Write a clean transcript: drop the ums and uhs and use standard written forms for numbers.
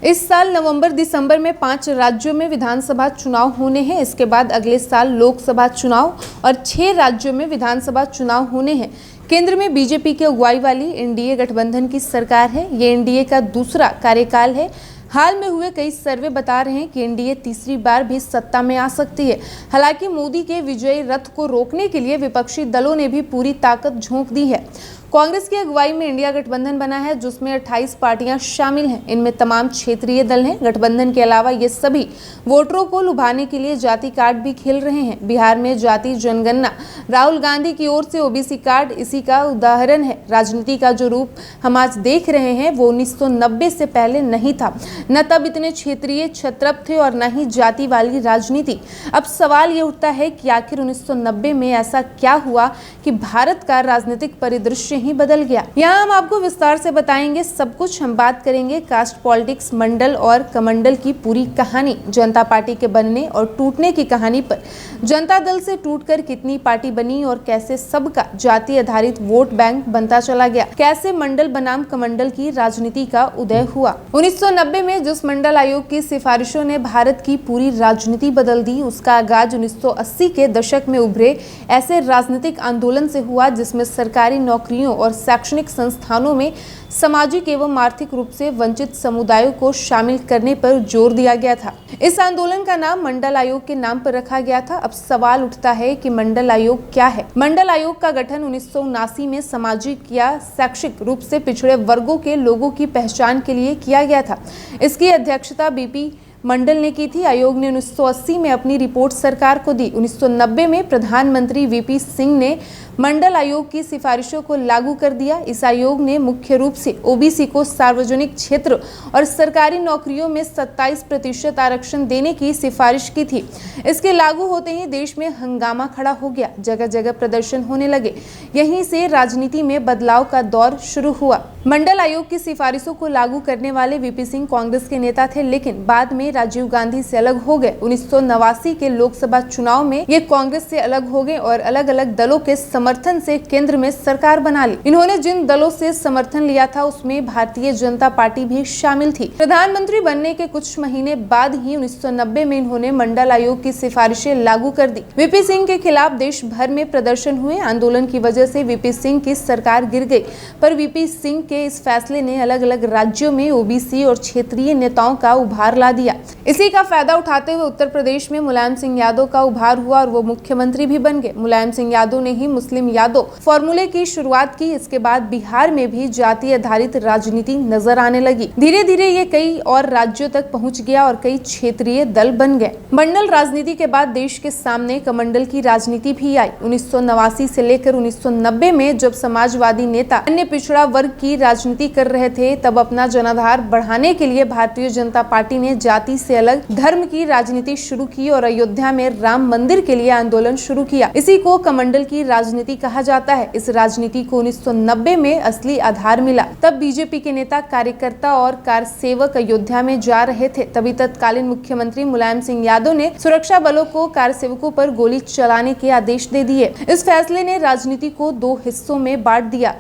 इस साल नवंबर दिसंबर में 5 राज्यों में विधानसभा चुनाव होने हैं। इसके बाद अगले साल लोकसभा चुनाव और 6 राज्यों में विधानसभा चुनाव होने हैं। केंद्र में बीजेपी की अगुवाई वाली एनडीए गठबंधन की सरकार है। ये एनडीए का दूसरा कार्यकाल है। हाल में हुए कई सर्वे बता रहे हैं कि एनडीए तीसरी बार भी सत्ता में आ सकती है। हालांकि मोदी के विजयी रथ को रोकने के लिए विपक्षी दलों ने भी पूरी ताकत झोंक दी है। कांग्रेस की अगुवाई में इंडिया गठबंधन बना है, जिसमें 28 पार्टियां शामिल हैं। इनमें तमाम क्षेत्रीय दल हैं। गठबंधन के अलावा ये सभी वोटरों को लुभाने के लिए जाति कार्ड भी खेल रहे हैं। बिहार में जाति जनगणना राहुल गांधी की ओर से ओबीसी कार्ड इसी का उदाहरण है। राजनीति का जो रूप हम आज देख रहे हैं वो 1990 से पहले नहीं था। न तब इतने क्षेत्रीय छत्रप थे और न ही जाति वाली राजनीति। अब सवाल ये उठता है कि आखिर 1990 में ऐसा क्या हुआ कि भारत का राजनीतिक परिदृश्य ही बदल गया। यहाँ हम आपको विस्तार से बताएंगे सब कुछ। हम बात करेंगे कास्ट पॉलिटिक्स, मंडल और कमंडल की पूरी कहानी, जनता पार्टी के बनने और टूटने की कहानी पर, जनता दल से टूटकर कितनी पार्टी बनी और कैसे सबका जाति आधारित वोट बैंक बनता चला गया, कैसे मंडल बनाम कमंडल की राजनीति का उदय हुआ। 1990 में जिस मंडल आयोग की सिफारिशों ने भारत की पूरी राजनीति बदल दी, उसका आगाज 1980 के दशक में उभरे ऐसे राजनीतिक आंदोलन से हुआ जिसमें सरकारी नौकरियों और शैक्षणिक संस्थानों में सामाजिक एवं आर्थिक रूप से वंचित समुदायों को शामिल करने पर जोर दिया गया था। इस आंदोलन का नाम मंडल आयोग के नाम पर रखा गया था। अब सवाल उठता है कि मंडल आयोग क्या है। मंडल आयोग का गठन 1979 में सामाजिक या शैक्षिक रूप से पिछड़े वर्गों के लोगों की पहचान के लिए किया गया था। इसकी अध्यक्षता बीपी मंडल ने की थी। आयोग ने 1980 में अपनी रिपोर्ट सरकार को दी। 1990 में प्रधानमंत्री वीपी सिंह ने मंडल आयोग की सिफारिशों को लागू कर दिया। इस आयोग ने मुख्य रूप से ओबीसी को सार्वजनिक क्षेत्र और सरकारी नौकरियों में 27% आरक्षण देने की सिफारिश की थी। इसके लागू होते ही देश में हंगामा खड़ा हो गया, जगह जगह प्रदर्शन होने लगे। यहीं से राजनीति में बदलाव का दौर शुरू हुआ। मंडल आयोग की सिफारिशों को लागू करने वाले वीपी सिंह कांग्रेस के नेता थे, लेकिन बाद में राजीव गांधी से अलग हो गए। 1989 के लोकसभा चुनाव में ये कांग्रेस से अलग हो गए और अलग अलग दलों के समर्थन से केंद्र में सरकार बना ली। इन्होंने जिन दलों से समर्थन लिया था उसमें भारतीय जनता पार्टी भी शामिल थी। प्रधानमंत्री बनने के कुछ महीने बाद ही 1990 में इन्होंने मंडल आयोग की सिफारिशें लागू कर दी। वीपी सिंह के खिलाफ देश भर में प्रदर्शन हुए। आंदोलन की वजह से वीपी सिंह की सरकार गिर गई, पर वीपी सिंह के इस फैसले ने अलग अलग राज्यों में ओबीसी और क्षेत्रीय नेताओं का उभार ला दिया। इसी का फायदा उठाते हुए उत्तर प्रदेश में मुलायम सिंह यादव का उभार हुआ और वो मुख्यमंत्री भी बन गए। मुलायम सिंह यादव ने ही मुस्लिम यादव फॉर्मूले की शुरुआत की। इसके बाद बिहार में भी जाति आधारित राजनीति नजर आने लगी। धीरे धीरे ये कई और राज्यों तक पहुंच गया और कई क्षेत्रीय दल बन गए। मंडल राजनीति के बाद देश के सामने कमंडल की राजनीति भी आई। 1989 से लेकर 1990 में जब समाजवादी नेता अन्य पिछड़ा वर्ग की राजनीति कर रहे थे, तब अपना जनाधार बढ़ाने के लिए भारतीय जनता पार्टी ने जाति से अलग धर्म की राजनीति शुरू की और अयोध्या में राम मंदिर के लिए आंदोलन शुरू किया। इसी को कमंडल की राजनीति कहा जाता है। इस राजनीति को 1990 में असली आधार मिला। तब बीजेपी के नेता, कार्यकर्ता और कारसेवक अयोध्या में जा रहे थे। तभी तत्कालीन मुख्यमंत्री मुलायम सिंह यादव ने सुरक्षा बलों को कारसेवकों पर गोली चलाने के आदेश दे दिए। इस फैसले ने राजनीति को 2 हिस्सों में बांट दिया।